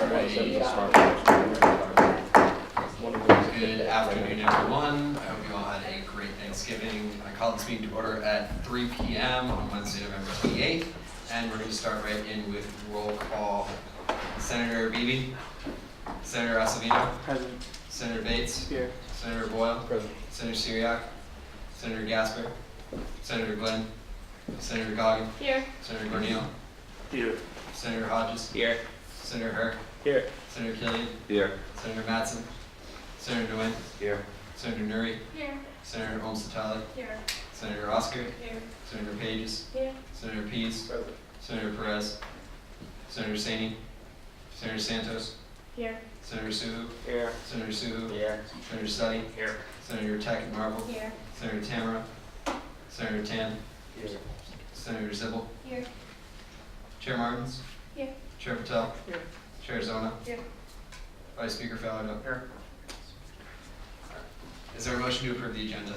Good afternoon, everyone. I hope you all had a great Thanksgiving. I called this meeting to order at 3 p.m. on Wednesday, November 28th. And we're going to start right in with roll call. Senator Beebe. Senator Acevedo. Present. Senator Bates. Here. Senator Boyle. Present. Senator Syriac. Senator Gasper. Senator Glenn. Senator Goggin. Here. Senator Gornil. Here. Senator Hodges. Here. Senator Herc. Here. Senator Killian. Here. Senator Mattson. Senator Nguyen. Here. Senator Nuri. Here. Senator Olmsted-Talley. Here. Senator Oscar. Here. Senator Pages. Here. Senator Pease. Present. Senator Perez. Senator Saini. Senator Santos. Here. Senator Suhu. Here. Senator Suhu. Here. Senator Suddy. Here. Senator Tech and Marvel. Here. Senator Tamara. Senator Tan. Here. Senator Zibble. Here. Chair Martins. Here. Chair Patel. Here. Chair Zona. Here. Vice Speaker Falardeau. Here. Is there a motion to approve the agenda?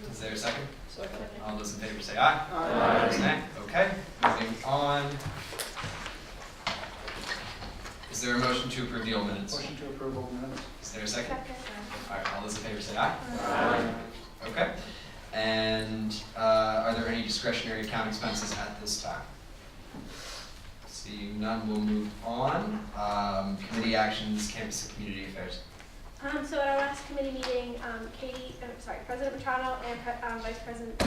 Is there a second? Second. All those in favor say aye. Aye. Opposed, nay. Okay, moving on. Is there a motion to approve the old minutes? Motion to approve all minutes. Is there a second? Second. All right, all those in favor say aye. Aye. Okay. And are there any discretionary account expenses at this time? Seeing none, we'll move on. Committee actions, campus and community affairs. So at our last committee meeting, President Machado and Vice President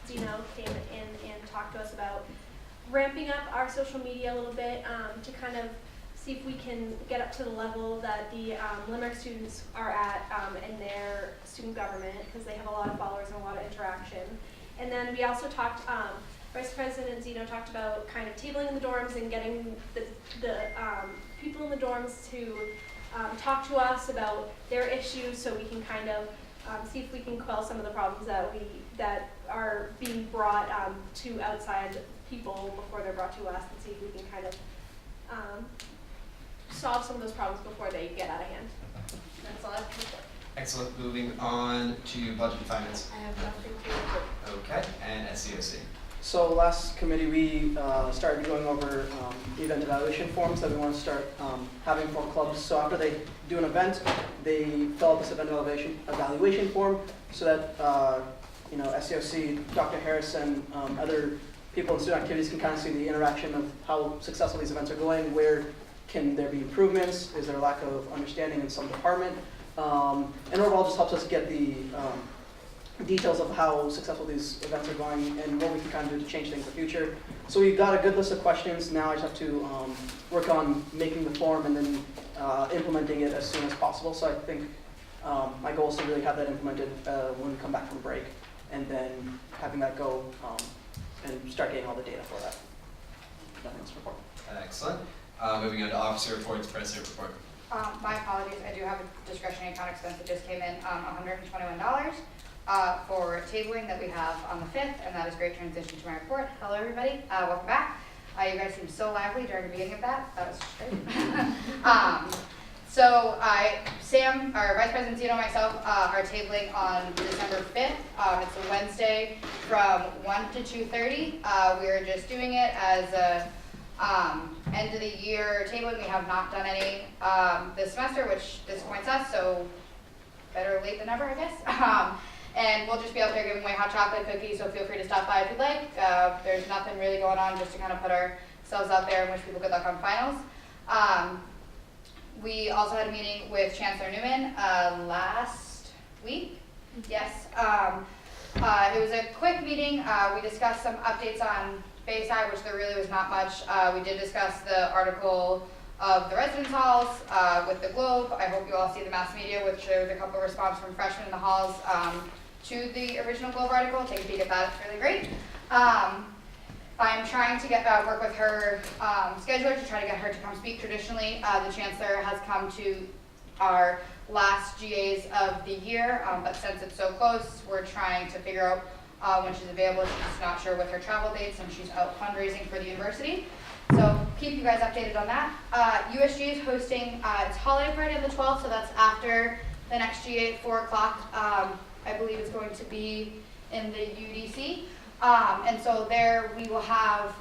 Zeno came in and talked to us about ramping up our social media a little bit to kind of see if we can get up to the level that the Limerick students are at in their student government, because they have a lot of followers and a lot of interaction. And then we also talked, Vice President Zeno talked about kind of tabling in the dorms and getting the people in the dorms to talk to us about their issues, so we can kind of see if we can quell some of the problems that are being brought to outside people before they're brought to us, and see if we can kind of solve some of those problems before they get out of hand. That's all I have to report. Excellent. Moving on to budget and finance. I have nothing to report. Okay, and SCOC. So last committee we started going over the event evaluation forms that we want to start having for clubs. So after they do an event, they fill out this event evaluation form so that SCOC, Dr. Harris, and other people in student activities can kind of see the interaction of how successful these events are going, where can there be improvements, is there a lack of understanding in some department, and overall just helps us get the details of how successful these events are going and what we can kind of do to change things in the future. So we've got a good list of questions. Now I just have to work on making the form and then implementing it as soon as possible. So I think my goal is to really have that implemented when we come back from break, and then having that go and start getting all the data for that. Nothing else to report. Excellent. Moving on to officer reports, president report. My apologies, I do have a discretionary account expense that just came in, $121 for tabling that we have on the 5th, and that is a great transition to my report. Hello everybody, welcome back. You guys seemed so lively during the beginning of that. That was great. So Sam, our Vice President Zeno and myself are tabling on December 5th. It's a Wednesday from 1 to 2:30. We are just doing it as a end of the year tabling. We have not done any this semester, which disappoints us, so better late than never, I guess. And we'll just be out there giving away hot chocolate cookies, so feel free to stop by if you'd like. There's nothing really going on, just to kind of put ourselves out there and wish people good luck on finals. We also had a meeting with Chancellor Newman last week. Yes. It was a quick meeting. We discussed some updates on Bayside, which there really was not much. We did discuss the article of the residence halls with the Globe. I hope you all see the mass media, which showed a couple of responses from freshmen in the halls to the original Globe article. Take a peek at that, it's really great. I'm trying to work with her scheduler to try to get her to come speak. Traditionally, the Chancellor has come to our last GAs of the year, but since it's so close, we're trying to figure out when she's available. She's not sure with her travel dates, and she's out fundraising for the university. So keep you guys updated on that. USG is hosting its holiday party on the 12th, so that's after the next GA at 4 o'clock. I believe it's going to be in the UDC. And so there we will have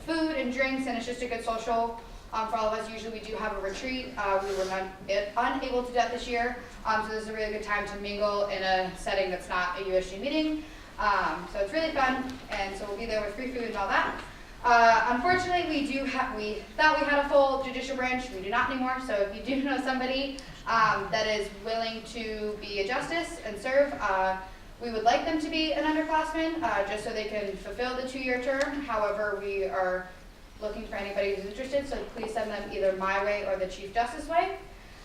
food and drinks, and it's just a good social For all of us, usually we do have a retreat. We were unable to do that this year, so this is a really good time to mingle in a setting that's not a USG meeting. So it's really fun, and so we'll be there with free food and all that. Unfortunately, we thought we had a full judicial branch. We do not anymore, so if you do know somebody that is willing to be a justice and serve, we would like them to be an underclassman, just so they can fulfill the 2-year term. However, we are looking for anybody who's interested, so please send them either my way or the Chief Justice way.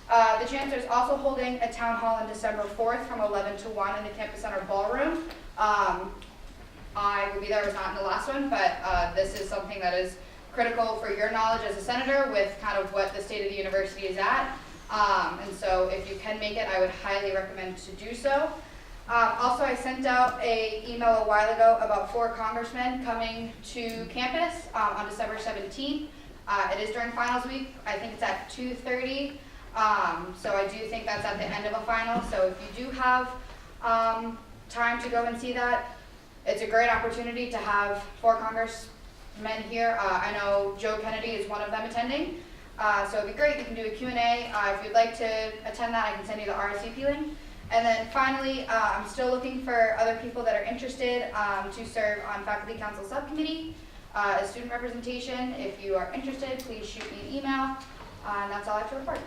The Chancellor is also holding a town hall on December 4th from 11 to 1 in the Campus Center Ballroom. I will be there. I was not in the last one, but this is something that is critical for your knowledge as a senator with kind of what the state of the university is at. And so if you can make it, I would highly recommend to do so. Also, I sent out an email a while ago about 4 congressmen coming to campus on December 17th. It is during finals week. I think it's at 2:30. So I do think that's at the end of a final. So if you do have time to go and see that, it's a great opportunity to have 4 congressmen here. I know Joe Kennedy is one of them attending. So it'd be great. You can do a Q&A. If you'd like to attend that, I can send you the RSVP link. And then finally, I'm still looking for other people that are interested to serve on Faculty Council Subcommittee as student representation. If you are interested, please shoot me an email. And that's all I have to report.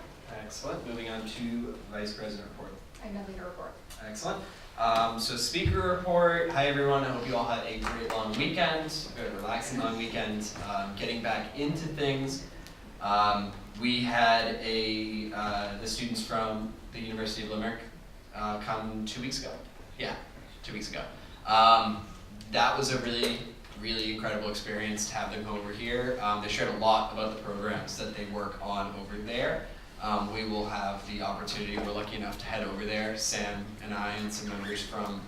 Excellent. Moving on to Vice President report. I have nothing to report. Excellent. So speaker report. Hi everyone. I hope you all had a great long weekend, a relaxing long weekend, getting back into things. We had the students from the University of Limerick come 2 weeks ago. Yeah, 2 weeks ago. That was a really, really incredible experience to have them come over here. They shared a lot about the programs that they work on over there. We will have the opportunity, we're lucky enough to head over there, Sam and I and some members from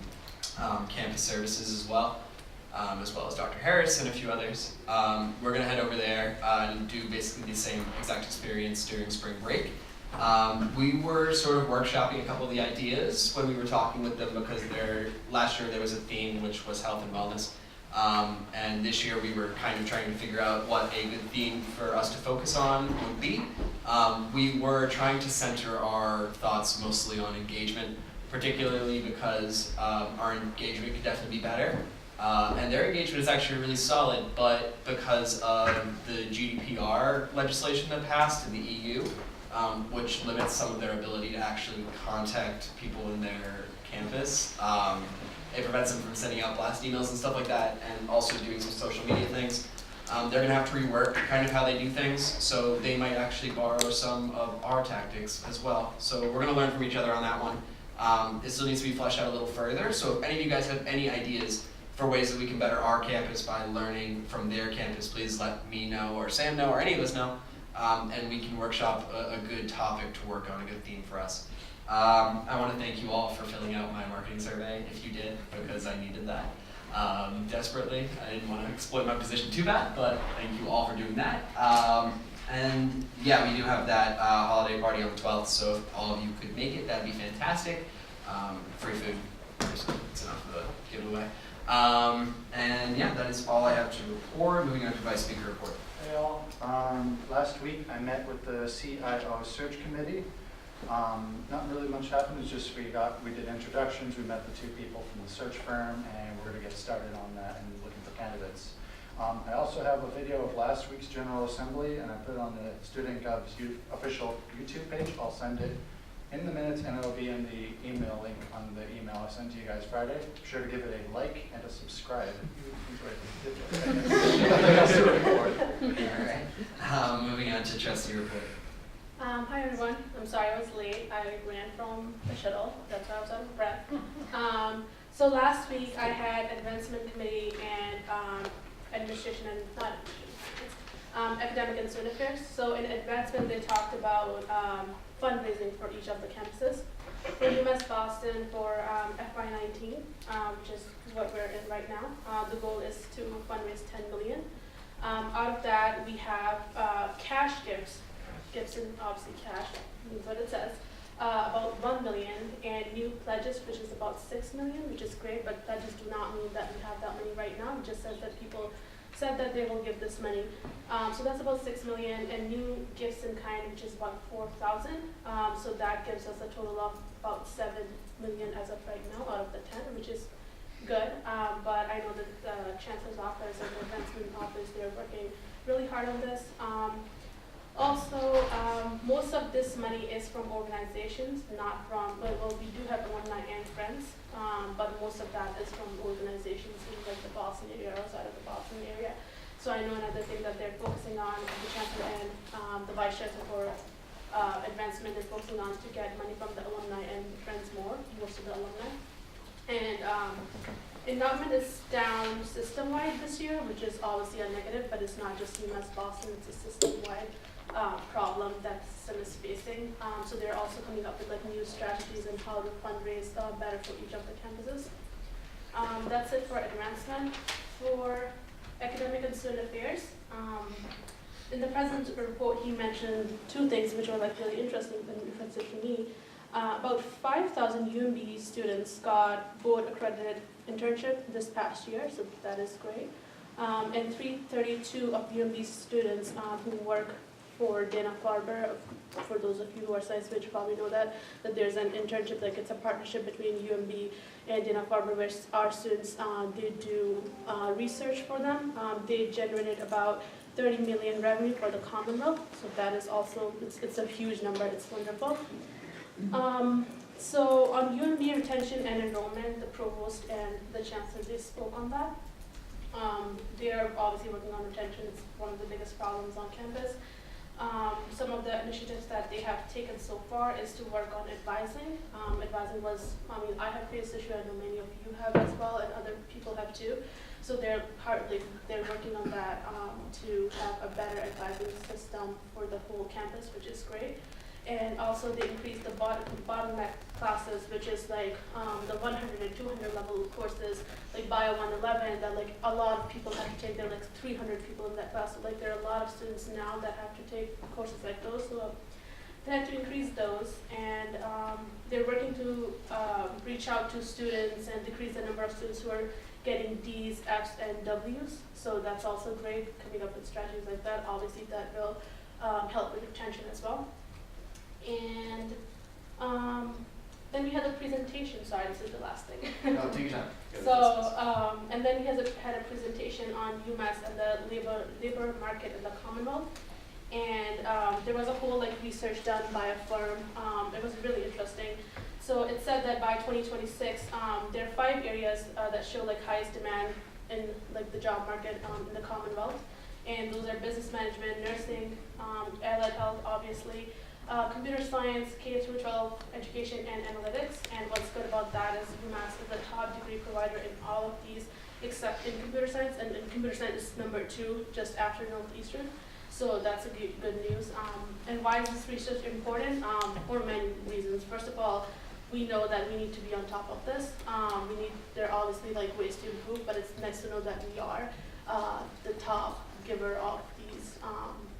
campus services as well as Dr. Harris and a few others. We're going to head over there and do basically the same exact experience during spring break. We were sort of workshopping a couple of the ideas when we were talking with them because last year there was a theme which was health and wellness. And this year we were kind of trying to figure out what a good theme for us to focus on would be. We were trying to center our thoughts mostly on engagement, particularly because our engagement could definitely be better. And their engagement is actually really solid, but because of the GDPR legislation that passed in the EU, which limits some of their ability to actually contact people in their campus, it prevents them from sending out blast emails and stuff like that, and also doing some social media things. They're gonna have to rework kind of how they do things, so they might actually borrow some of our tactics as well. So we're gonna learn from each other on that one. It still needs to be fleshed out a little further, so if any of you guys have any ideas for ways that we can better our campus by learning from their campus, please let me know, or Sam know, or any of us know, and we can workshop a good topic to work on, a good theme for us. I want to thank you all for filling out my marketing survey, if you did, because I needed that desperately. I didn't want to exploit my position too bad, but thank you all for doing that. And yeah, we do have that holiday party on the 12th, so if all of you could make it, that'd be fantastic. Free food, it's enough of a giveaway. And yeah, that is all I have to report. Moving on to Vice Speaker report. Hey all, last week I met with the CIO search committee. Not really much happened, it's just we did introductions, we met the 2 people from the search firm, and we're going to get started on that and looking for candidates. I also have a video of last week's General Assembly, and I put it on the Student Gov's official YouTube page. I'll send it in the minutes, and it'll be in the email link on the email I sent to you guys Friday. Be sure to give it a like and a subscribe if you enjoyed it. All right. Moving on to trustee report. Hi everyone, I'm sorry I was late. I ran from the shuttle, that's why I was out of breath. So last week I had advancement committee and administration and not administration, academic and student affairs. So in advancement they talked about fundraising for each of the campuses. For UMass Boston for FY19, which is what we're in right now, the goal is to fundraise $10 million. Out of that we have cash gifts in obviously cash, means what it says, about $1 million, and new pledges, which is about $6 million, which is great, but pledges do not mean that we have that many right now. It just says that people said that they will give this money. So that's about 6 million, and new gifts in kind, which is about 4,000. So that gives us a total of about 7 million as of right now out of the 10, which is good. But I know that the Chancellor's office and the Advancement office, they're working really hard on this. Also, most of this money is from organizations, not from, well, we do have alumni and friends, but most of that is from organizations in like the Boston area or outside of the Boston area. So I know another thing that they're focusing on, the Chancellor and the Vice Chancellor for Advancement is focusing on to get money from the alumni and friends more, most of the alumni. And endowment is down system-wide this year, which is obviously a negative, but it's not just UMass Boston, it's a system-wide problem that the system is facing. So they're also coming up with like new strategies and how to fundraise better for each of the campuses. That's it for advancement. For academic and student affairs, in the president's report, he mentioned two things which were like really interesting and offensive to me. About 5,000 UMB students got board accredited internship this past year, so that is great. And 332 of UMB students who work for Dana-Farber, for those of you who are science major probably know that there's an internship, like it's a partnership between UMB and Dana-Farber where our students, they do research for them. They generated about 30 million revenue for the Commonwealth, so that is also, it's a huge number, it's wonderful. So on UMB retention and enrollment, the provost and the chancellor, they spoke on that. They are obviously working on retention, it's one of the biggest problems on campus. Some of the initiatives that they have taken so far is to work on advising. Advising was, I have faced this issue, I know many of you have as well, and other people have too. So they're working on that to have a better advising system for the whole campus, which is great. And also they increased the bottleneck classes, which is like the 100 and 200 level courses, like Bio 111, that like a lot of people have to take. There are like 300 people in that class. So like there are a lot of students now that have to take courses like those. So they had to increase those, and they're working to reach out to students and decrease the number of students who are getting D's, F's, and W's. So that's also great, coming up with strategies like that. Obviously that will help with retention as well. And then we had a presentation. Sorry, this is the last thing. No, take your time. So, and then we had a presentation on UMass and the labor market in the Commonwealth. And there was a whole like research done by a firm. It was really interesting. So it said that by 2026, there are 5 areas that show like highest demand in like the job market in the Commonwealth. And those are business management, nursing, allied health, obviously, computer science, K-12 education, and analytics. And what's good about that is UMass is the top degree provider in all of these, except in computer science, and computer science is number 2, just after Northeastern. So that's a good news. And why is this research important? For many reasons. First of all, we know that we need to be on top of this. There are obviously like ways to improve, but it's nice to know that we are the top giver of these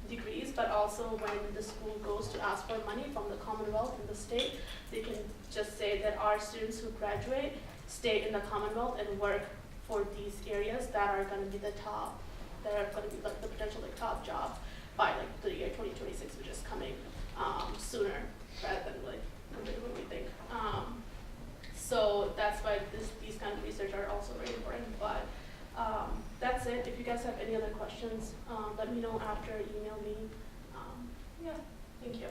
degrees, but also when the school goes to ask for money from the Commonwealth and the state, they can just say that our students who graduate stay in the Commonwealth and work for these areas that are going to be the top, that are going to be like the potential like top job by like the year 2026, which is coming sooner rather than like compared to what we think. So that's why these kind of research are also very important. But that's it. If you guys have any other questions, let me know after, email me. Yeah, thank you.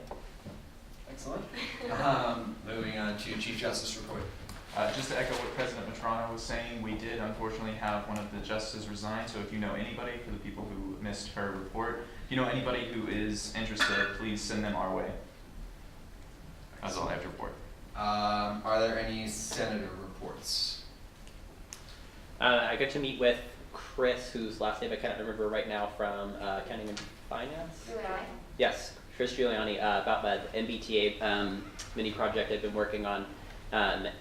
Excellent. Moving on to Chief Justice report. Just to echo what President Matrano was saying, we did unfortunately have one of the justices resign, so if you know anybody, for the people who missed her report, if you know anybody who is interested, please send them our way. That's all I have to report. Are there any senator reports? I got to meet with Chris, whose last name I can't remember right now, from Accounting and Finance. Giuliani. Yes, Chris Giuliani, about the MBTA mini project I've been working on.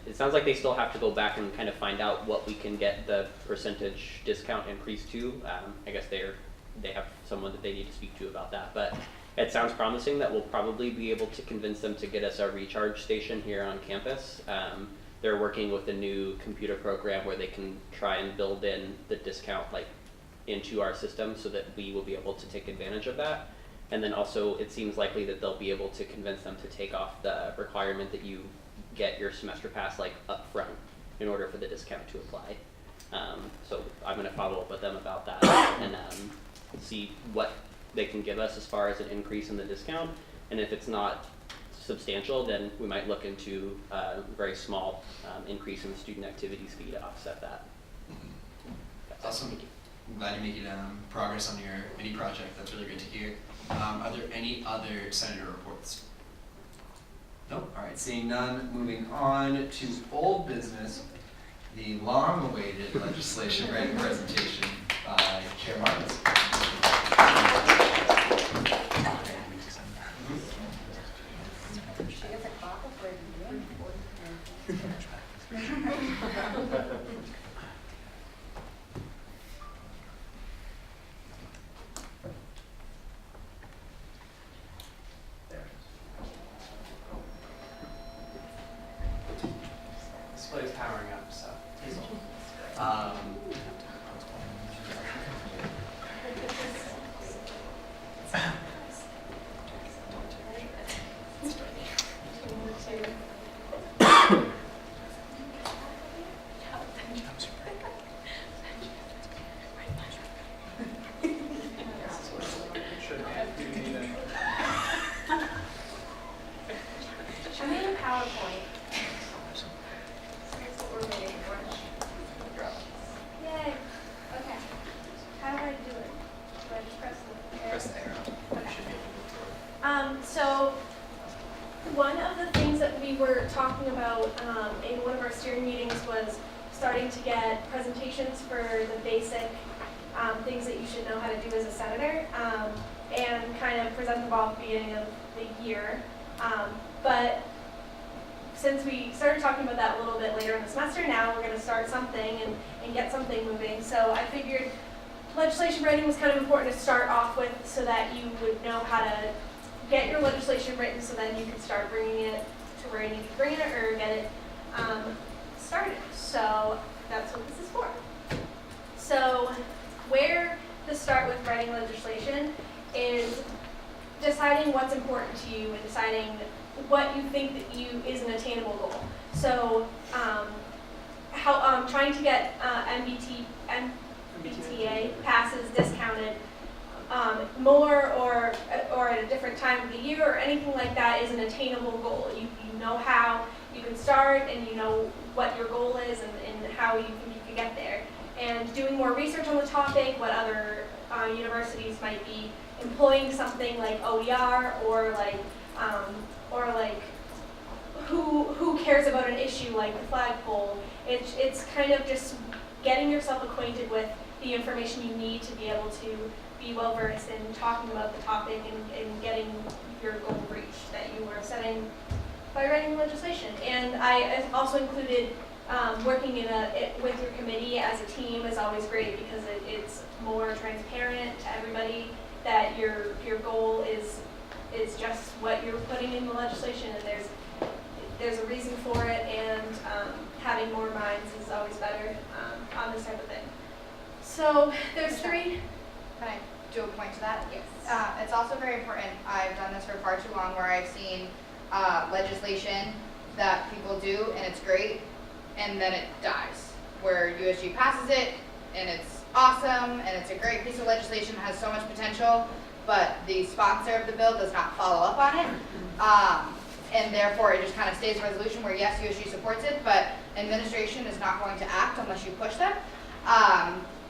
It sounds like they still have to go back and kind of find out what we can get the percentage discount increase to. I guess they have someone that they need to speak to about that, but it sounds promising that we'll probably be able to convince them to get us a recharge station here on campus. They're working with a new computer program where they can try and build in the discount like into our system so that we will be able to take advantage of that. And then also, it seems likely that they'll be able to convince them to take off the requirement that you get your semester pass like upfront in order for the discount to apply. So I'm going to follow up with them about that and see what they can give us as far as an increase in the discount. And if it's not substantial, then we might look into a very small increase in the student activities fee to offset that. Awesome. I'm glad you're making progress on your mini project. That's really great to hear. Are there any other senator reports? Nope. All right. Seeing none, moving on to old business, the long-awaited legislation writing presentation by Chair Martins. She gets a clock before you do. Display's powering up, so. I made a PowerPoint. That's what we're waiting for. Yay. Okay. How do I do it? Do I just press the arrow? Press the arrow. Okay. Should be able to So one of the things that we were talking about in one of our steering meetings was starting to get presentations for the basic things that you should know how to do as a senator and kind of present them all at the beginning of the year. But since we started talking about that a little bit later in the semester, now we're going to start something and get something moving. So I figured legislation writing was kind of important to start off with so that you would know how to get your legislation written so then you can start bringing it to where you need to bring it or get it started. So that's what this is for. So where to start with writing legislation is deciding what's important to you and deciding what you think that is an attainable goal. So trying to get MBTA passes discounted more or at a different time of the year or anything like that is an attainable goal. You know how you can start and you know what your goal is and how you think you can get there. And doing more research on the topic, what other universities might be employing something like OER or like who cares about an issue like the flagpole. It's kind of just getting yourself acquainted with the information you need to be able to be well versed in talking about the topic and getting your goal reached that you were setting by writing legislation. And I also included working with your committee as a team is always great because it's more transparent to everybody that your goal is just what you're putting in the legislation, and there's a reason for it, and having more minds is always better on this type of thing. So there's three. Can I do a point to that? Yes. It's also very important, I've done this for far too long, where I've seen legislation that people do and it's great, and then it dies. Where USG passes it, and it's awesome, and it's a great piece of legislation, has so much potential, but the sponsor of the bill does not follow up on it. And therefore, it just kind of stays a resolution where, yes, USG supports it, but administration is not going to act unless you push them.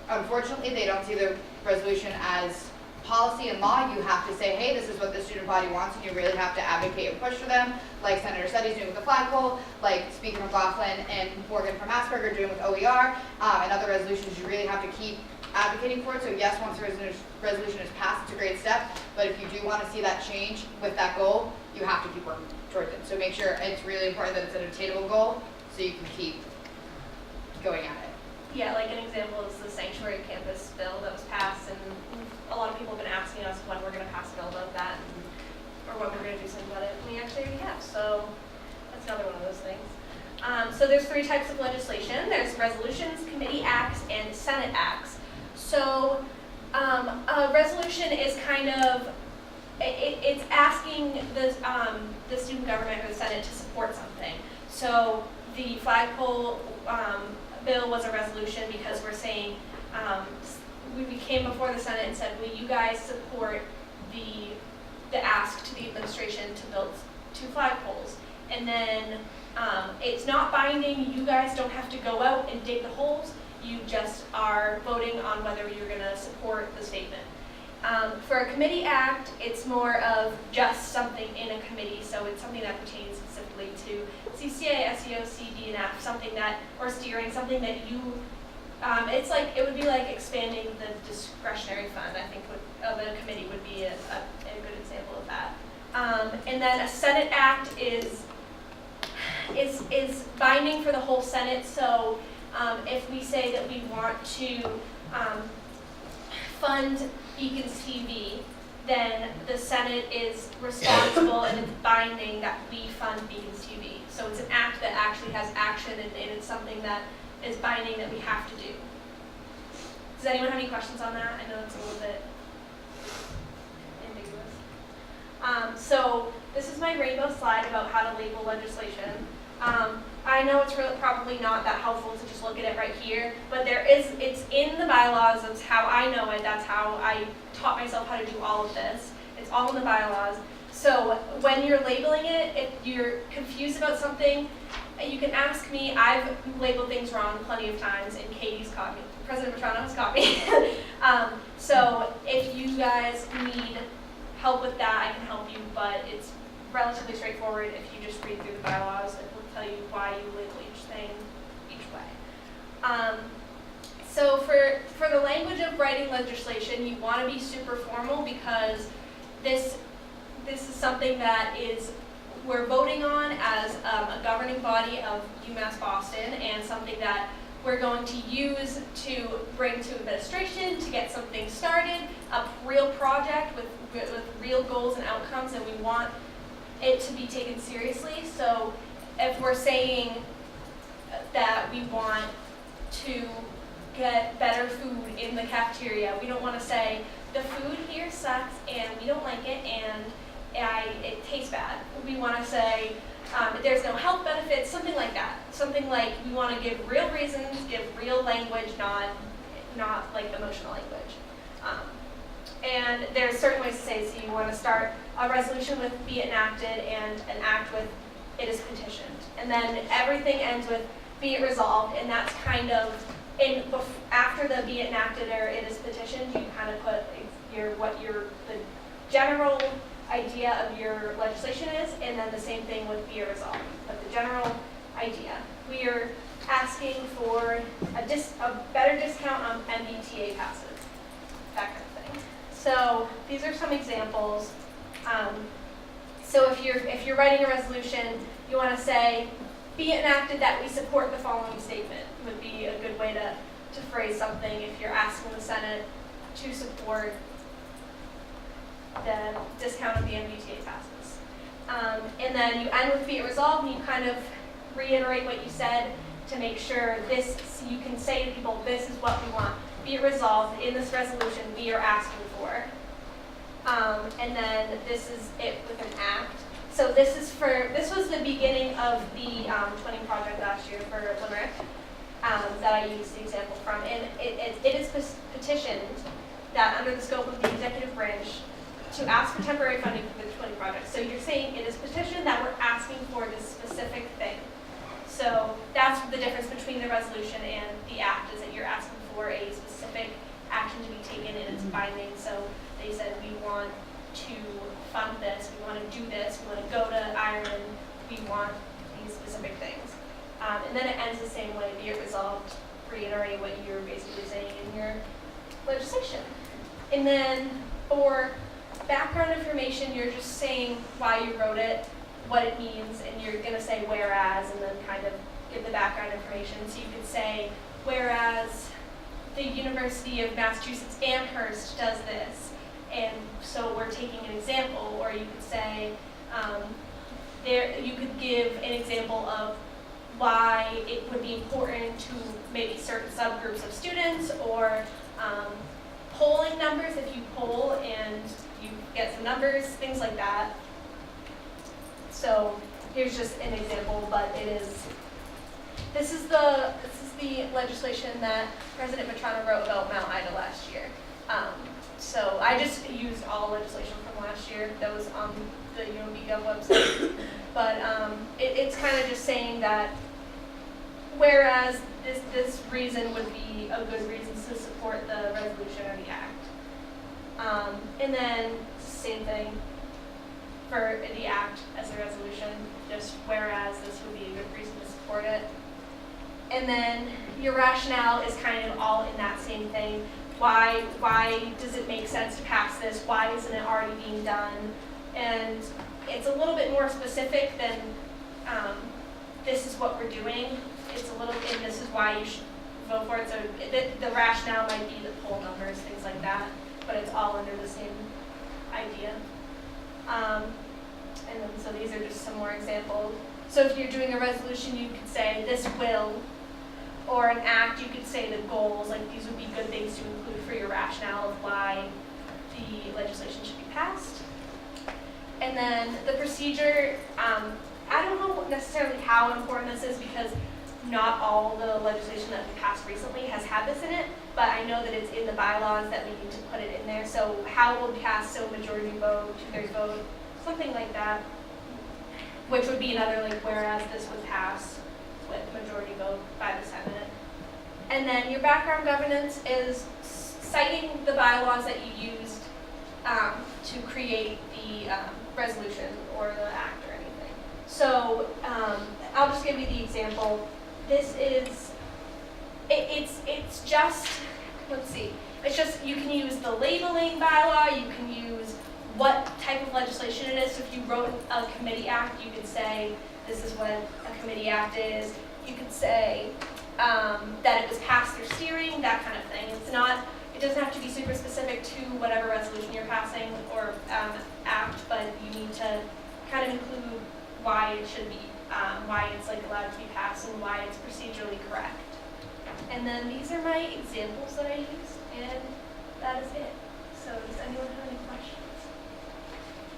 Unfortunately, they don't see the resolution as policy and law. You have to say, hey, this is what the student body wants, and you really have to advocate and push for them, like Senator Setty's doing with the flagpole, like Speaker McLaughlin and Morgan from Asperger are doing with OER, and other resolutions. You really have to keep advocating for it. So yes, once the resolution is passed, it's a great step, but if you do want to see that change with that goal, you have to keep working towards it. So make sure it's really important that it's an attainable goal so you can keep going at it. Yeah, like an example is the sanctuary campus bill that was passed, and a lot of people have been asking us when we're going to pass a bill about that, or when we're going to do something about it, and we actually already have, so that's another one of those things. So there's three types of legislation. There's resolutions, committee acts, and Senate acts. So resolution is kind of, it's asking the student government or the Senate to support something. So the flagpole bill was a resolution because we're saying, we came before the Senate and said, will you guys support the ask to the administration to build 2 flagpoles? And then it's not binding, you guys don't have to go out and dig the holes, you just are voting on whether you're gonna support the statement. For a committee act, it's more of just something in a committee, so it's something that pertains specifically to CCA, SEO, CD, and F, something that, or steering, something that you, it's like, it would be like expanding the discretionary fund, I think, of a committee would be a good example of that. And then a Senate act is binding for the whole Senate, so if we say that we want to fund Beacons TV, then the Senate is responsible and it's binding that we fund Beacons TV. So it's an act that actually has action and it's something that is binding that we have to do. Does anyone have any questions on that? I know it's a little bit ambiguous. So this is my rainbow slide about how to label legislation. I know it's really probably not that helpful to just look at it right here, but it's in the bylaws. That's how I know it. That's how I taught myself how to do all of this. It's all in the bylaws. So when you're labeling it, if you're confused about something, you can ask me. I've labeled things wrong plenty of times, and Katie's caught me. President Petrano has caught me. So if you guys need help with that, I can help you, but it's relatively straightforward if you just read through the bylaws. It will tell you why you label each thing each way. So for the language of writing legislation, you want to be super formal because this is something that we're voting on as a governing body of UMass Boston, and something that we're going to use to bring to administration to get something started, a real project with real goals and outcomes, and we want it to be taken seriously. So if we're saying that we want to get better food in the cafeteria, we don't want to say the food here sucks and we don't like it and it tastes bad. We want to say there's no health benefits, something like that. Something like we want to give real reasons, give real language, not like emotional language. And there's certain ways to say, so you want to start a resolution with be enacted and an act with it is petitioned. And then everything ends with be it resolved, and that's kind of, after the be it enacted or it is petitioned, you kind of put the general idea of your legislation is, and then the same thing with be it resolved. But the general idea. We are asking for a better discount on MBTA passes, that kind of thing. So these are some examples. So if you're writing a resolution, you want to say, be it enacted that we support the following statement would be a good way to phrase something if you're asking the Senate to support the discount of the MBTA passes. And then you end with be it resolved, and you kind of reiterate what you said to make sure so you can say to people, this is what we want. Be it resolved, in this resolution we are asking for. And then this is it with an act. So this was the beginning of the twinning project last year for Limerick that I used the example from. And it is petitioned that under the scope of the executive branch to ask for temporary funding for the twinning project. So you're saying it is petitioned that we're asking for this specific thing. So that's the difference between the resolution and the act, is that you're asking for a specific action to be taken and it's binding. So they said we want to fund this, we want to do this, we want to go to Ireland, we want these specific things. And then it ends the same way, be it resolved, reiterate what you're basically saying in your legislation. And then for background information, you're just saying why you wrote it, what it means, and you're going to say whereas, and then kind of give the background information. So you could say, whereas the University of Massachusetts Amherst does this, and so we're taking an example, or you could say, you could give an example of why it would be important to maybe certain subgroups of students, or polling numbers, if you poll and you get some numbers, things like that. So here's just an example, but this is the legislation that President Matrana wrote about Mount Ida last year. So I just used all legislation from last year that was on the UMBGov website. But it's kind of just saying that whereas this reason would be a good reason to support the resolution or the act. And then same thing for the act as a resolution, just whereas this would be a good reason to support it. And then your rationale is kind of all in that same thing. Why does it make sense to pass this? Why isn't it already being done? And it's a little bit more specific than this is what we're doing. It's a little, and this is why you should vote for it. So the rationale might be the poll numbers, things like that, but it's all under the same idea. And then, so these are just some more examples. So if you're doing a resolution, you could say this will, or an act, you could say the goals, like these would be good things to include for your rationale of why the legislation should be passed. And then the procedure, I don't know necessarily how important this is because not all the legislation that we passed recently has had this in it, but I know that it's in the bylaws that we need to put it in there. So how it will be passed, so majority vote, 2/3 vote, something like that, which would be another like whereas this would pass with majority vote by the Senate. And then your background governance is citing the bylaws that you used to create the resolution or the act or anything. So I'll just give you the example. This is, it's just, let's see, it's just, you can use the labeling bylaw, you can use what type of legislation it is. So if you wrote a committee act, you could say, this is what a committee act is. You could say that it was passed through steering, that kind of thing. It's not, it doesn't have to be super specific to whatever resolution you're passing or act, but you need to kind of include why it should be, why it's like allowed to be passed and why it's procedurally correct. And then these are my examples that I used, and that is it. So does anyone have any questions?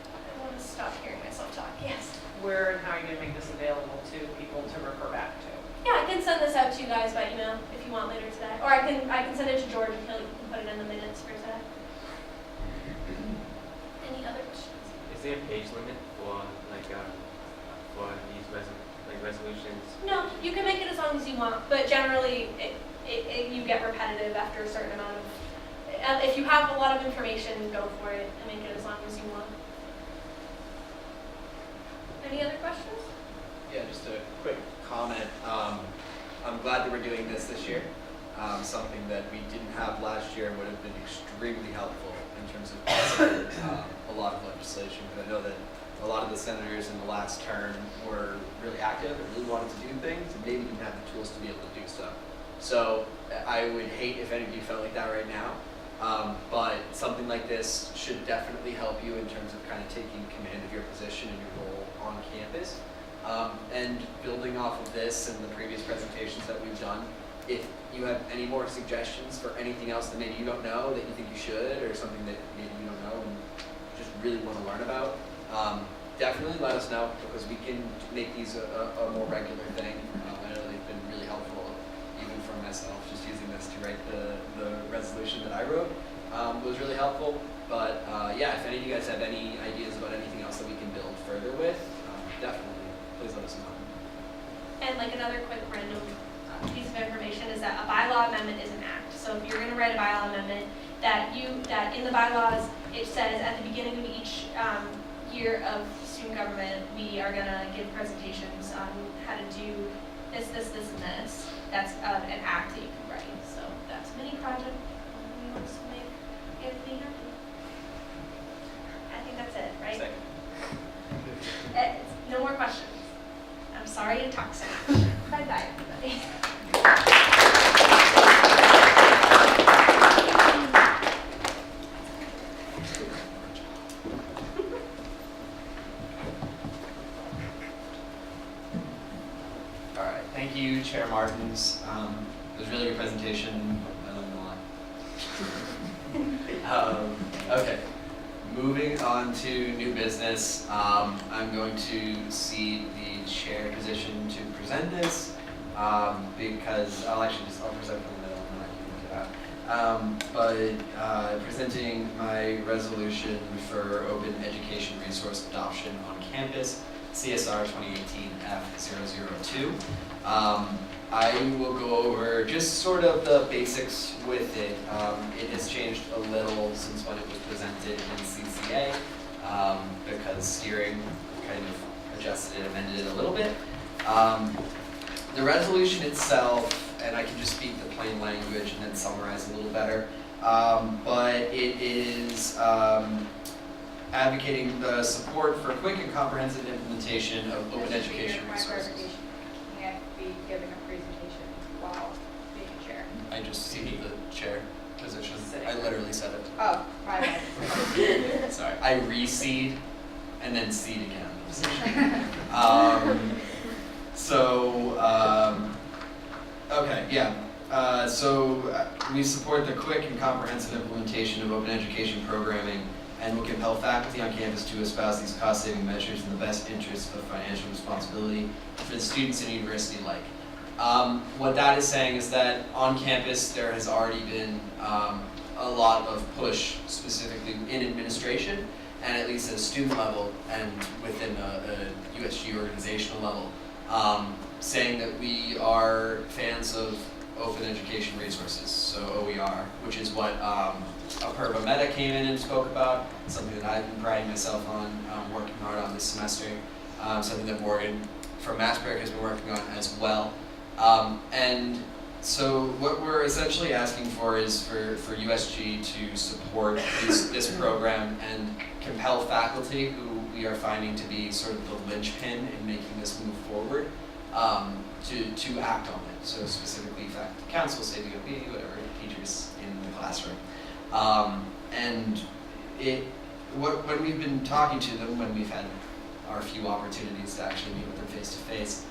I want to stop hearing myself talk. Yes. Where and how are you going to make this available to people to refer back to? Yeah, I can send this out to you guys by email if you want later today, or I can send it to George and he can put it in the minutes for today. Any other questions? Is there a page limit for these resolutions? No, you can make it as long as you want, but generally you get repetitive after a certain amount of. If you have a lot of information, go for it and make it as long as you want. Any other questions? Yeah, just a quick comment. I'm glad that we're doing this year. Something that we didn't have last year would have been extremely helpful in terms of passing a lot of legislation. Because I know that a lot of the senators in the last term were really active and really wanted to do things and maybe didn't have the tools to be able to do so. So I would hate if any of you felt like that right now. But something like this should definitely help you in terms of kind of taking command of your position and your role on campus. And building off of this and the previous presentations that we've done, if you have any more suggestions for anything else that maybe you don't know that you think you should, or something that maybe you don't know and just really want to learn about, definitely let us know because we can make these a more regular thing. I know they've been really helpful, even for myself, just using this to write the resolution that I wrote was really helpful. But yeah, if any of you guys have any ideas about anything else that we can build further with, definitely, please let us know. And like another quick random piece of information is that a bylaw amendment is an act. So if you're going to write a bylaw amendment, that in the bylaws it says at the beginning of each year of student government, we are going to give presentations on how to do this, this, this, and this. That's an act that you can write. So that's a mini project. We want to make Anthony happy. I think that's it, right? No more questions. I'm sorry to talk so much. Bye-bye, everybody. All right, thank you, Chair Martins. It was really a good presentation. I learned a lot. Okay, moving on to new business. I'm going to cede the chair position to present this because I'll present from the middle and then I can look it out. Presenting my resolution for open education resource adoption on campus, CSR 2018-F002. I will go over just sort of the basics with it. It has changed a little since when it was presented in CCA because steering kind of adjusted it, amended it a little bit. The resolution itself, and I can just speak the plain language and then summarize a little better, but it is advocating the support for quick and comprehensive implementation of open education resources. You can't be giving a presentation while being chair. I just ceded the chair position. Sitting. I literally said it. Oh, my bad. Sorry. I reseed and then seed again. Okay, yeah. So we support the quick and comprehensive implementation of open education programming and will compel faculty on campus to espouse these cost-saving measures in the best interest of financial responsibility for the students and university alike. What that is saying is that on campus there has already been a lot of push, specifically in administration, and at least at a student level and within a USG organizational level, saying that we are fans of open education resources, so OER, which is what Apurva Mehta came in and spoke about, something that I've been priding myself on, working hard on this semester, something that Morgan from Massberg has been working on as well. And so what we're essentially asking for is for USG to support this program and compel faculty, who we are finding to be sort of the linchpin in making this move forward, to act on it. So specifically faculty council, say VOB, whatever, teachers in the classroom. And when we've been talking to them, when we've had our few opportunities to actually meet with them face to face,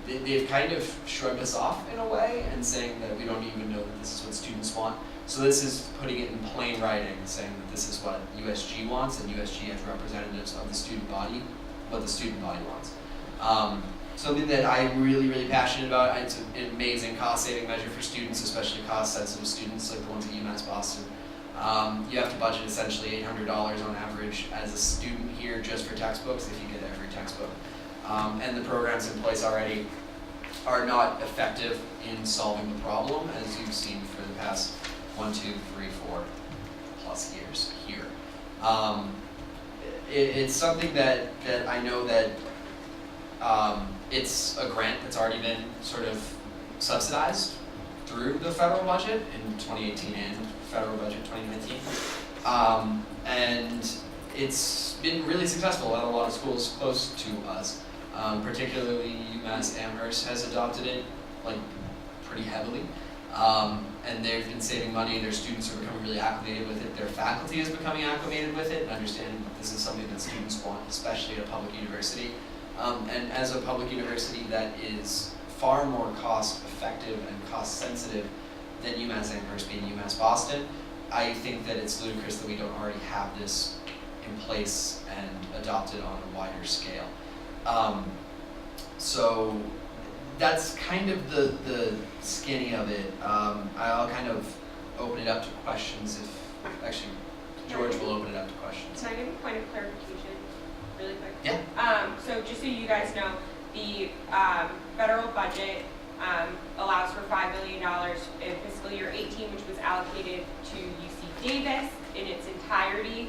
they've kind of shrugged us off in a way and saying that we don't even know that this is what students want. So this is putting it in plain writing, saying that this is what USG wants, and USG as representatives of the student body, what the student body wants. Something that I'm really, really passionate about. It's an amazing cost-saving measure for students, especially cost-sensitive students like the ones at UMass Boston. You have to budget essentially $800 on average as a student here just for textbooks if you get every textbook. And the programs in place already are not effective in solving the problem, as you've seen for the past 1, 2, 3, 4 plus years here. It's something that I know that it's a grant that's already been sort of subsidized through the federal budget in 2018 and federal budget 2019. And it's been really successful at a lot of schools close to us. Particularly UMass Amherst has adopted it like pretty heavily. And they've been saving money, their students are becoming really acclimated with it, their faculty is becoming acclimated with it, and understanding that this is something that students want, especially at a public university. And as a public university that is far more cost effective and cost sensitive than UMass Amherst being UMass Boston, I think that it's ludicrous that we don't already have this in place and adopted on a wider scale. So that's kind of the skinny of it. I'll kind of open it up to questions if, actually, George will open it up to questions. Can I give a point of clarification really quick? Yeah. So just so you guys know, the federal budget allows for $5 million in fiscal year 18, which was allocated to UC Davis in its entirety.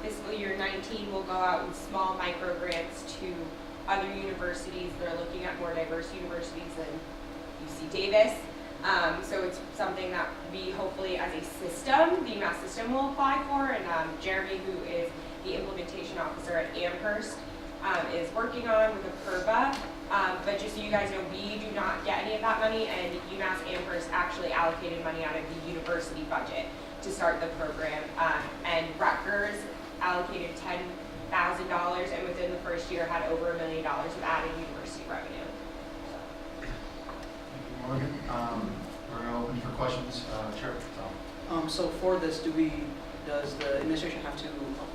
Fiscal year 19 will go out with small micro grants to other universities that are looking at more diverse universities than UC Davis. So it's something that we hopefully as a system, the UMass system will apply for, and Jeremy, who is the implementation officer at Amherst, is working on with Apurva. But just so you guys know, we do not get any of that money, and UMass Amherst actually allocated money out of the university budget to start the program. And Rutgers allocated $10,000, and within the first year had over $1 million of added university revenue. Thank you, Morgan. We're going to open for questions. Chair Patel. So for this, does the administration have to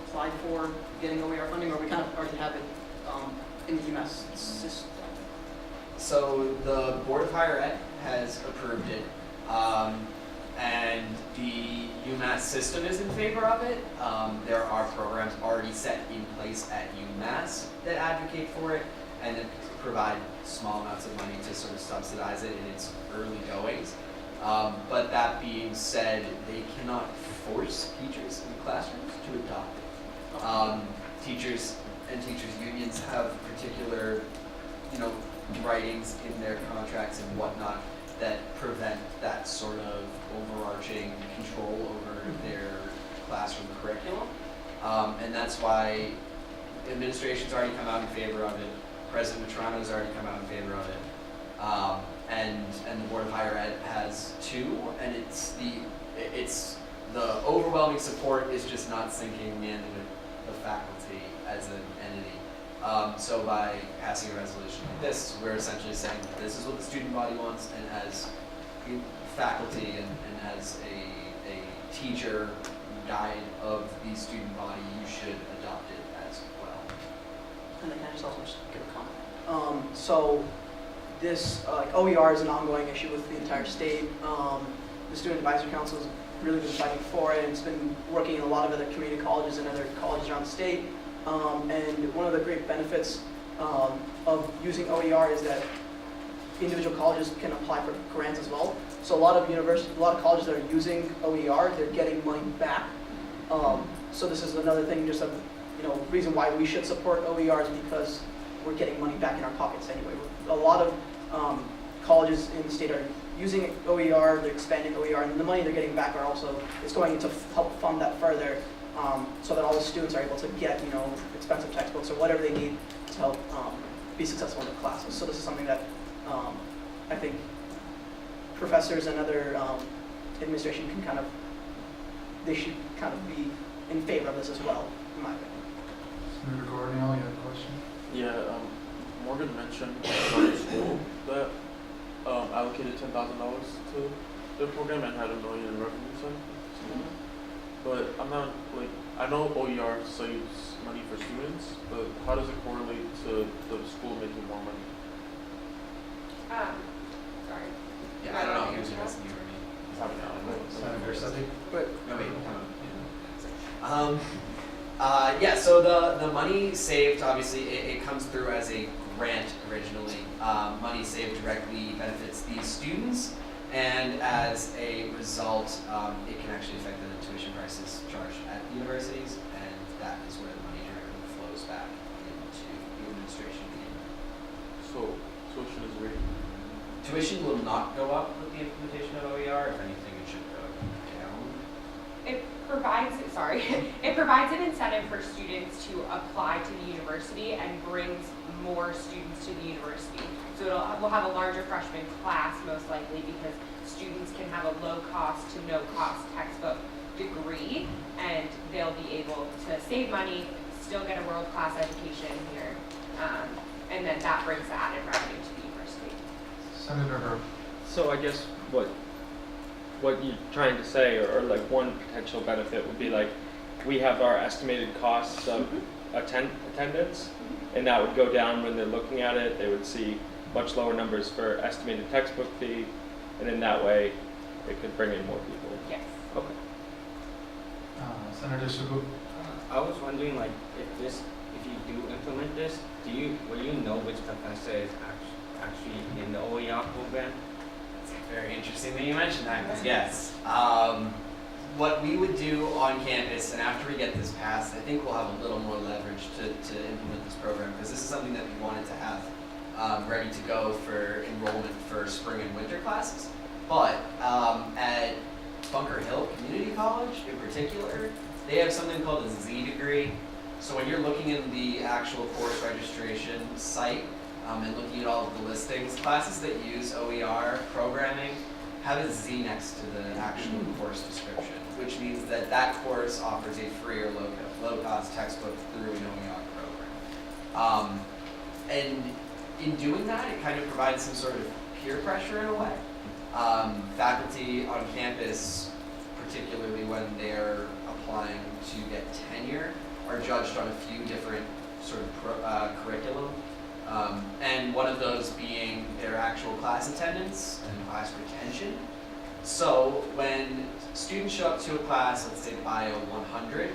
apply for getting OER funding, or we kind of already have it in the UMass system? So the Board of Higher Ed has approved it, and the UMass system is in favor of it. There are programs already set in place at UMass that advocate for it and that provide small amounts of money to sort of subsidize it in its early goings. But that being said, they cannot force teachers in classrooms to adopt it. Teachers and teachers' unions have particular, writings in their contracts and whatnot that prevent that sort of overarching control over their classroom curriculum. And that's why administration's already come out in favor of it. President Matrano's already come out in favor of it. And the Board of Higher Ed has too, and it's the overwhelming support is just not sinking in with the faculty as an entity. So by passing a resolution like this, we're essentially saying this is what the student body wants, and as faculty and as a teacher guide of the student body, you should adopt it as well. And then can I just also give a comment? So this OER is an ongoing issue with the entire state. The Student Advisory Council has really been fighting for it, and it's been working in a lot of other community colleges and other colleges around the state. And one of the great benefits of using OER is that individual colleges can apply for grants as well. So a lot of colleges that are using OER, they're getting money back. So this is another thing, just a reason why we should support OER is because we're getting money back in our pockets anyway. A lot of colleges in the state are using OER, they're expanding OER, and the money they're getting back is going to help fund that further, so that all the students are able to get expensive textbooks or whatever they need to help be successful in their classes. So this is something that I think professors and other administration they should kind of be in favor of this as well, in my opinion. Senator Guarniello, you have a question? Yeah, Morgan mentioned about the school that allocated $10,000 to the program and had $1 million in revenue side. But I'm not I know OER saves money for students, but how does it correlate to the school making more money? Sorry. Yeah, I don't know if he was addressing you or me. Senator Seti? No, wait, yeah, so the money saved, obviously, it comes through as a grant originally. Money saved directly benefits these students, and as a result, it can actually affect the tuition prices charged at the universities, and that is where the money directly flows back into the administration. So tuition is raised. Tuition will not go up with the implementation of OER. If anything, it should go down. It provides an incentive for students to apply to the university and brings more students to the university. So we'll have a larger freshman class most likely because students can have a low cost to no cost textbook degree, and they'll be able to save money, still get a world-class education here, and then that brings the added revenue to the university. Senator Herb. So I guess what you're trying to say, or one potential benefit would be we have our estimated costs of attendance, and that would go down when they're looking at it. They would see much lower numbers for estimated textbook fee, and in that way, it could bring in more people. Yes. Okay. Senator Sugu. I was wondering, if you do implement this, will you know which professor is actually in the OER program? It's very interesting that you mentioned that, because yes. What we would do on campus, and after we get this passed, I think we'll have a little more leverage to implement this program, because this is something that we wanted to have ready to go for enrollment for spring and winter classes. But at Bunker Hill Community College in particular, they have something called a Z degree. So when you're looking in the actual course registration site and looking at all of the listings, classes that use OER programming have a Z next to the actual course description, which means that course offers a free or low-cost textbook through an OER program. And in doing that, it kind of provides some sort of peer pressure in a way. Faculty on campus, particularly when they're applying to get tenure, are judged on a few different sort of curriculum. And one of those being their actual class attendance and class retention. So when students show up to a class, let's say Bio 100,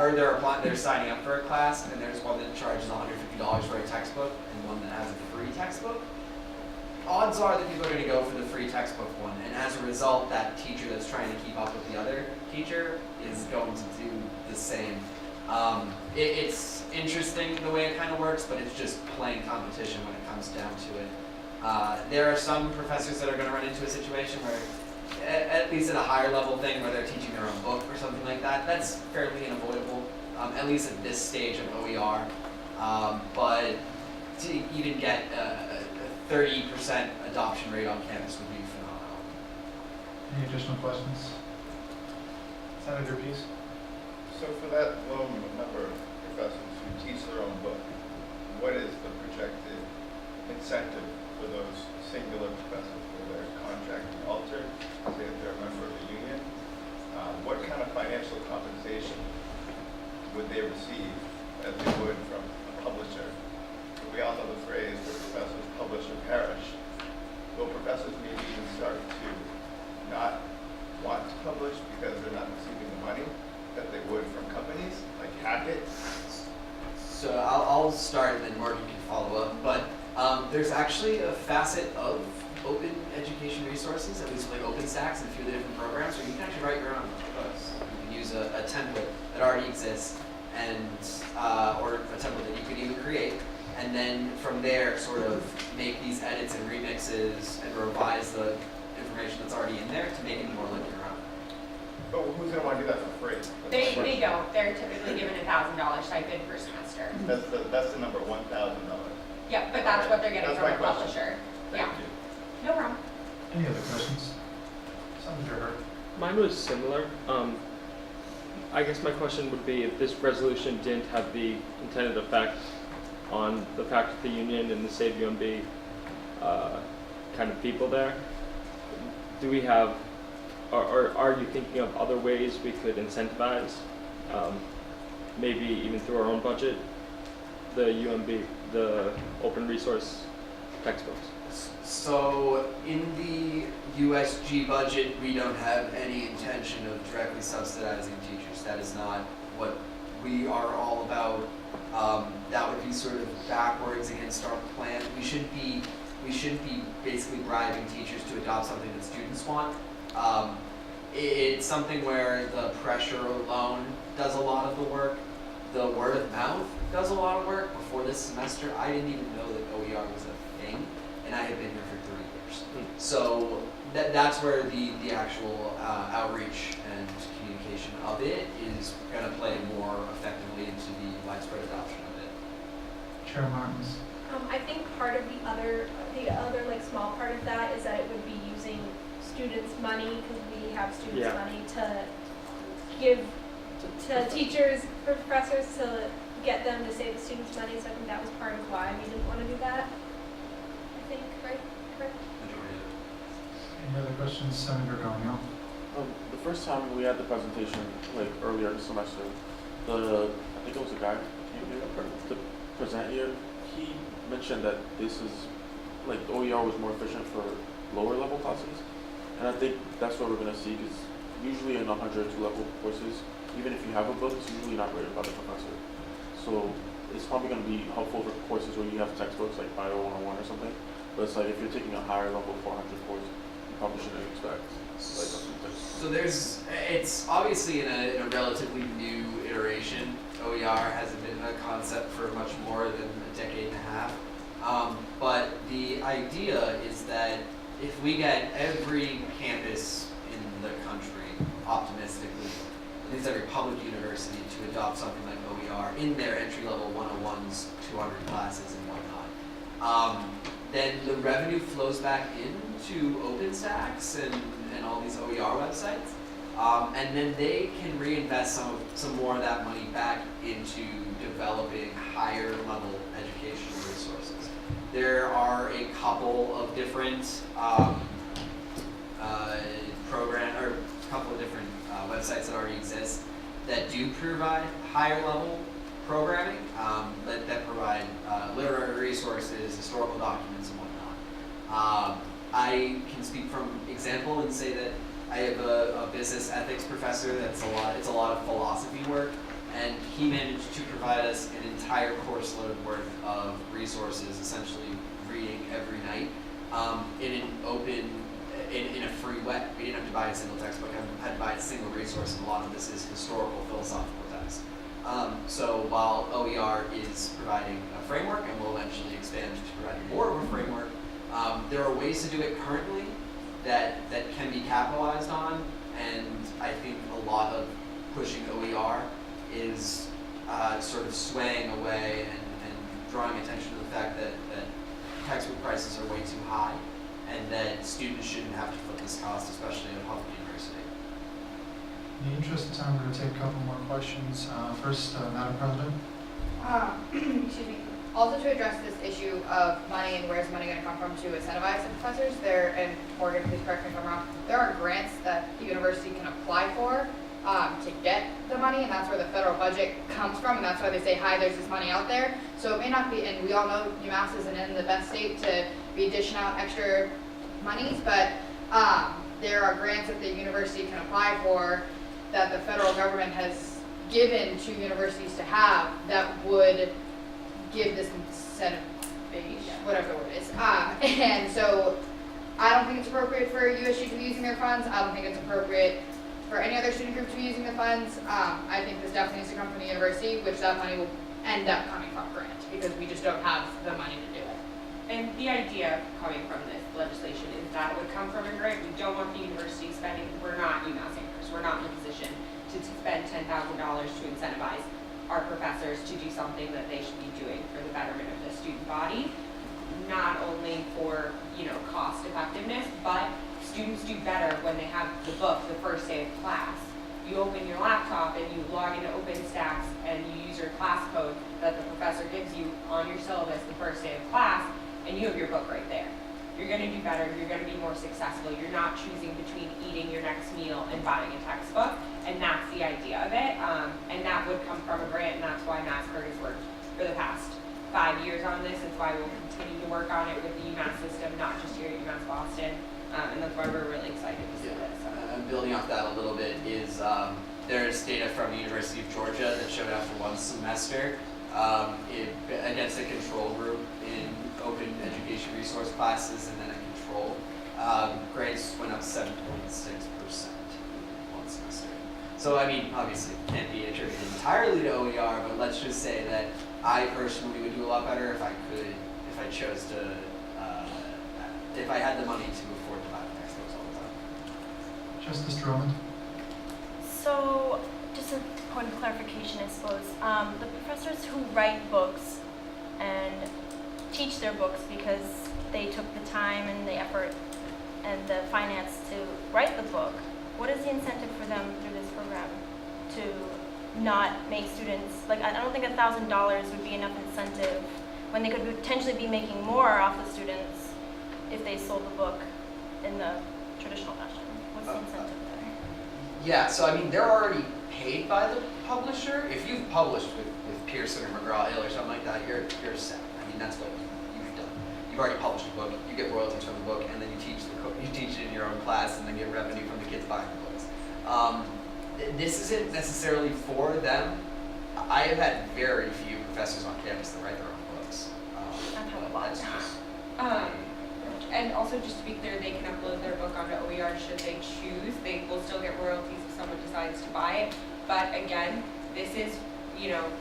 or they're signing up for a class, and there's one that charges $150 for a textbook and one that has a free textbook, odds are that people are going to go for the free textbook one, and as a result, that teacher that's trying to keep up with the other teacher is going to do the same. It's interesting the way it kind of works, but it's just plain competition when it comes down to it. There are some professors that are going to run into a situation where, at least at a higher level thing, where they're teaching their own book or something like that. That's fairly unavoidable, at least at this stage of OER. But to even get a 30% adoption rate on campus would be phenomenal. Any additional questions? Senator Pease? So for that low number of professors who teach their own book, what is the projected incentive for those singular professors where their contract is altered, say if they're a member of a union? What kind of financial compensation would they receive as they would from a publisher? We all know the phrase where professors publish or perish. Will professors maybe even start to not want to publish because they're not receiving the money that they would from companies like Hackett? So I'll start and then Morgan can follow up. But there's actually a facet of open education resources, at least like OpenStax and a few of the different programs, where you can actually write your own books. You can use a template that already exists, and or a template that you can even create, and then from there sort of make these edits and remixes and revise the information that's already in there to make it more like your own. But who's going to want to do that for free? They don't. They're typically given $1,000 stipend per semester. That's the number, $1,000. Yeah, but that's what they're getting That's from my a question. publisher. Thank Yeah. you. No problem. Any other questions? Senator Hurd? Mine was similar. I guess my question would be if this resolution didn't have the intended effect on the faculty union and the Save UMB kind of people there, do we have, or are you thinking of other ways we could incentivize, maybe even through our own budget, the UMB, the open resource textbooks? So in the USG budget, we don't have any intention of directly subsidizing teachers. That is not what we are all about. That would be sort of backwards against our plan. We should be basically bribing teachers to adopt something that students want. It's something where the pressure alone does a lot of the work. The word of mouth does a lot of work. Before this semester, I didn't even know that OER was a thing, and I had been here for 3 years. So that's where the actual outreach and communication of it is going to play more effectively into the widespread adoption of it. Chair Martins? I think part of the other like small part of that is that it would be using students' money, because we have students' money to give to teachers, professors, to get them to save the students' money. So I think that was part of why we didn't want to do that. I think, right? Correct? Any other questions? Senator Gomez? The first time we had the presentation, like earlier in the semester, I think it was a guy who came here to present here. He mentioned that this is, like, the OER was more efficient for lower level classes. And I think that's what we're going to see, because usually in 102 level courses, even if you have a book, it's usually not rated by the professor. So it's probably going to be helpful for courses where you have textbooks like Bio 101 or something. But it's like if you're taking a higher level 400 course, you probably shouldn't expect like a few textbooks. So it's obviously in a relatively new iteration. OER hasn't been a concept for much more than a decade and a half. But the idea is that if we get every campus in the country, optimistically, at least every public university, to adopt something like OER in their entry-level 101s, 200 classes and whatnot, then the revenue flows back into OpenStax and all these OER websites. And then they can reinvest some more of that money back into developing higher level educational resources. There are a couple of different websites that already exist that do provide higher level programming, that provide literary resources, historical documents, and whatnot. I can speak from example and say that I have a business ethics professor it's a lot of philosophy work, and he managed to provide us an entire course load worth of resources, essentially reading every night, in a free way. We didn't have to buy a single textbook, I had to buy a single resource, and a lot of this is historical, philosophical text. So while OER is providing a framework, and will eventually expand to providing more of a framework, there are ways to do it currently that can be capitalized on, and I think a lot of pushing OER is sort of swaying away and drawing attention to the fact that textbook prices are way too high, and that students shouldn't have to foot this cost, especially at a public university. In the interest of time, we're going to take a couple more questions. First, Madam President. Excuse me. Also, to address this issue of money and where's money going to come from to incentivize the professors, and Morgan, please correct me if I'm wrong, there are grants that the university can apply for to get the money, and that's where the federal budget comes from, and that's why they say, hi, there's this money out there. So it may not be, and we all know UMass isn't in the best state to be dishing out extra monies, but there are grants that the university can apply for that the federal government has given to universities to have that would give this incentive base, whatever the word is. And so I don't think it's appropriate for USG to be using their funds. I don't think it's appropriate for any other student group to be using the funds. I think this definitely needs to come from the university, which that money will end up coming from grant because we just don't have the money to do it. And the idea coming from this legislation is that it would come from a grant. We don't want the university spending, we're not UMass Amherst, we're not in a position to spend $10,000 to incentivize our professors to do something that they should be doing for the betterment of the student body, not only for, cost effectiveness, but students do better when they have the book the first day of class. You open your laptop and you log into OpenStax and you use your class code that the professor gives you on your syllabus the first day of class, and you have your book right there. You're going to do better, you're going to be more successful. You're not choosing between eating your next meal and buying a textbook, and that's the idea of it. And that would come from a grant, and that's why MassCard has worked for the past 5 years on this. It's why we'll continue to work on it with the UMass system, not just here at UMass Boston. And that's why we're really excited to see this. And building off that a little bit is there's data from the University of Georgia that showed after one semester against a control group in open education resource classes and then a control, grades went up 7.6% one semester. So I mean, obviously it can't be attributed entirely to OER, but let's just say that I personally would do a lot better if I chose to, if I had the money to afford to buy the textbooks all the time. Justice Drummond. So, just a point of clarification, I suppose. The professors who write books and teach their books because they took the time and the effort and the finance to write the book, what is the incentive for them through this program to not make students, I don't think $1,000 would be enough incentive when they could potentially be making more off the students if they sold the book in the traditional fashion. What's the incentive there? Yeah, so I mean, they're already paid by the publisher. If you've published with Pearson or McGraw-Hill or something like that, you're set. I mean, that's what you've done. You've already published a book, you get royalties from the book, and then you teach it in your own class, and then get revenue from the kids buying the books. This isn't necessarily for them. I have had very few professors on campus that write their own books. I've had a lot. And also, just to be clear, they can upload their book onto OER should they choose. They will still get royalties if someone decides to buy it. But again, this is,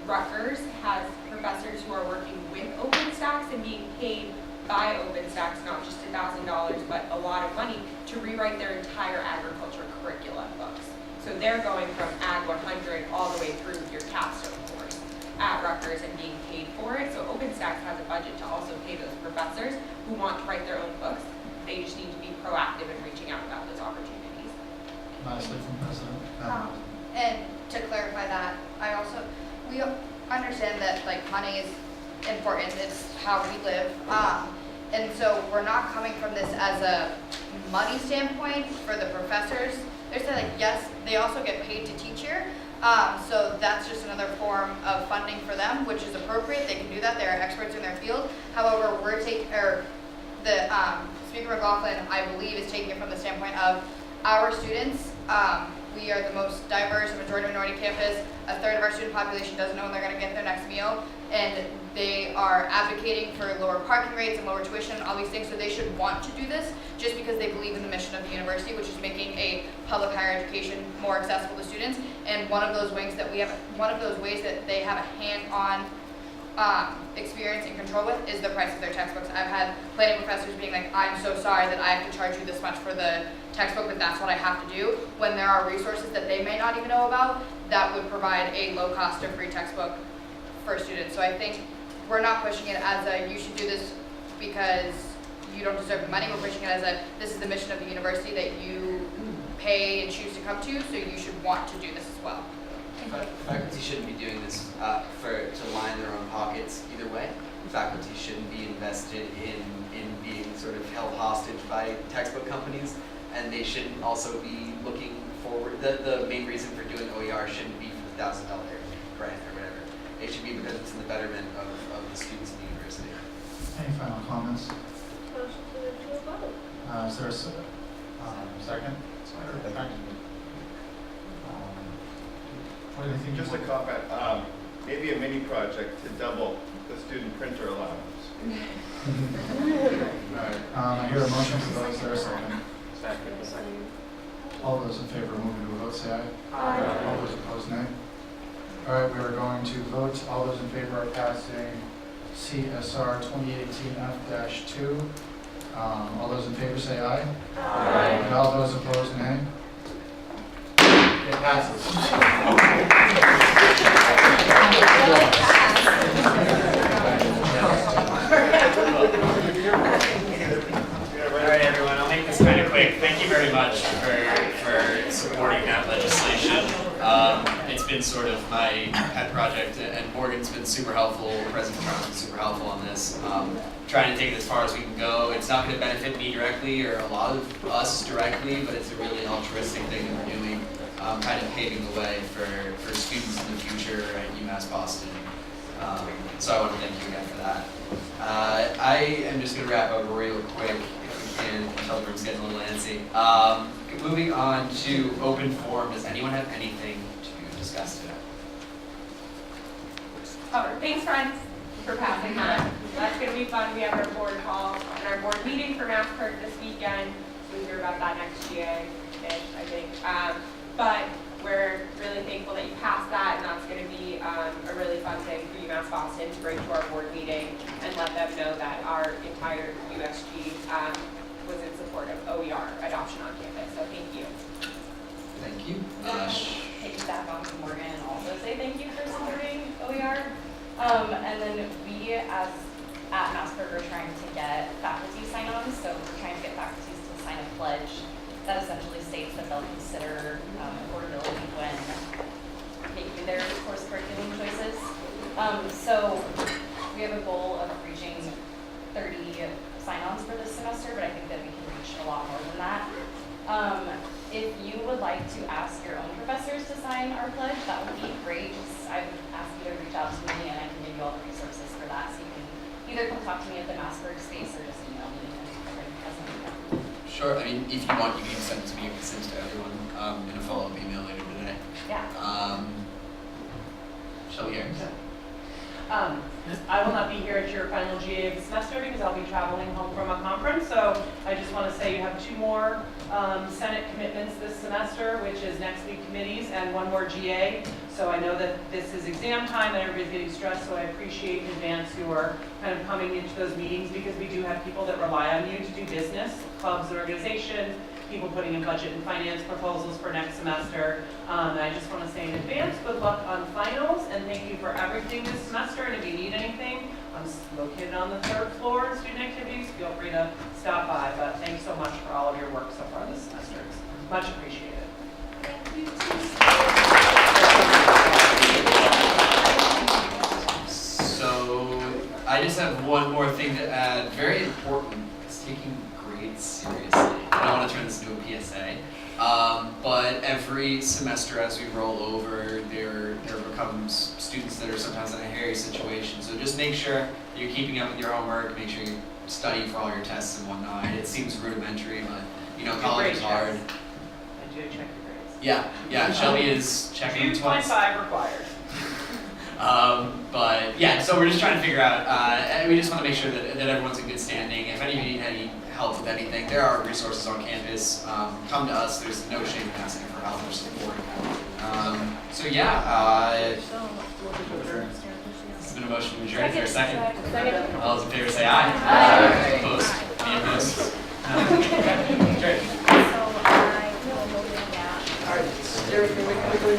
Rutgers has professors who are working with OpenStax and being paid by OpenStax, not just $1,000, but a lot of money to rewrite their entire agriculture curriculum books. So they're going from Ag 100 all the way through your capstone course at Rutgers and being paid for it. So OpenStax has a budget to also pay those professors who want to write their own books. They just need to be proactive in reaching out about those opportunities. Lastly, from President. And to clarify that, we understand that money is important. It's how we live. And so we're not coming from this as a money standpoint for the professors, they're saying like, yes, they also get paid to teach here. So that's just another form of funding for them, which is appropriate. They can do that. They're experts in their field. However, Speaker McLaughlin, I believe, is taking it from the standpoint of our students. We are the most diverse and majority-minority campus. A third of our student population doesn't know when they're going to get their next meal, and they are advocating for lower parking rates and lower tuition and all these things, so they should want to do this just because they believe in the mission of the university, which is making a public higher education more accessible to students. And one of those ways that they have a hand-on experience and control with is the price of their textbooks. I've had plenty of professors being like, I'm so sorry that I have to charge you this much for the textbook, but that's what I have to do, when there are resources that they may not even know about that would provide a low cost or free textbook for students. So I think we're not pushing it as a, you should do this because you don't deserve the money. We're pushing it as a, this is the mission of the university that you pay and choose to come to, so you should want to do this as well. Faculty shouldn't be doing this to line their own pockets either way. Faculty shouldn't be invested in being sort of held hostage by textbook companies, and they shouldn't also be looking forward. The main reason for doing OER shouldn't be for the $1,000 grant or whatever. It should be because it's in the betterment of the students in the university. Any final comments? Motion to vote. Is there a second? What do you think? Just a comment, maybe a mini project to double the student printer allowance. All right, I hear a motion for those. Is there a second? All those in favor of moving to a vote, say aye. Aye. All those opposed, nay. All right, we are going to vote. All those in favor of passing CSR 2018F-2. All those in favor say aye. Aye. And all those opposed, nay. It passes. All right, everyone, I'll make this kind of quick. Thank you very much for supporting that legislation. It's been sort of my pet project, and Morgan's been super helpful, President Brown's been super helpful on this. Trying to take it as far as we can go. It's not going to benefit me directly or a lot of us directly, but it's a really altruistic thing that we're doing, kind of paving the way for students in the future at UMass Boston. So I want to thank you again for that. I am just going to wrap up real quick, if we can, until the room's getting a little antsy. Moving on to open forum, does anyone have anything to discuss today? Oh, thanks, friends, for passing that. That's going to be fun. We have our board call and our board meeting for Mass Perk this weekend. So we'll hear about that next GA-ish, I think. But we're really thankful that you passed that, and that's going to be a really fun thing for UMass Boston to bring to our board meeting and let them know that our entire USG was in support of OER adoption on campus. So thank you. Thank you. Take that on to Morgan and also say thank you for supporting OER. And then we, as at Massburg, are trying to get faculty sign-ons. So we're trying to get faculty to sign a pledge that essentially states that they'll consider affordability when making their course curriculum choices. So we have a goal of reaching 30 sign-ons for this semester, but I think that we can reach a lot more than that. If you would like to ask your own professors to sign our pledge, that would be great. I would ask you to reach out to me, and I can give you all the resources for that. So you can either come talk to me at the Massburg space or just email me. Sure. I mean, if you want, you can send it to me. You can send it to everyone in a follow-up email later today. Yeah. Shall we hear? I will not be here at your final GA of the semester because I'll be traveling home from a conference. So I just want to say you have 2 more Senate commitments this semester, which is next week committees, and 1 more GA. So I know that this is exam time and everybody's getting stressed, so I appreciate in advance who are kind of coming into those meetings, because we do have people that rely on you to do business, clubs and organizations, people putting in budget and finance proposals for next semester. And I just want to say in advance, good luck on finals, and thank you for everything this semester. And if you need anything, I'm located on the 3rd floor in student activities. Feel free to stop by. But thanks so much for all of your work so far this semester. It's much appreciated. Thank you So I just have one more thing to add. Very important is taking grades seriously. I want to turn this into a PSA. But every semester as we roll over, there becomes students that are sometimes in a hairy situation. So just make sure you're keeping up with your homework, make sure you study for all your tests and whatnot. It seems rudimentary, but you know, college is hard. I do check your grades. Yeah, Shelby is checking twice. 2.5 required. But yeah, so we're just trying to figure out, and we just want to make sure that everyone's in good standing. If any of you need any help with anything, there are resources on campus. Come to us. There's no shame in asking for help or support. So yeah, it's been a motion to adjourn. Is there a second? All those in favor say aye. Aye. Opposed? Any opposed? Adjourned. All right, Jerry, can we quickly?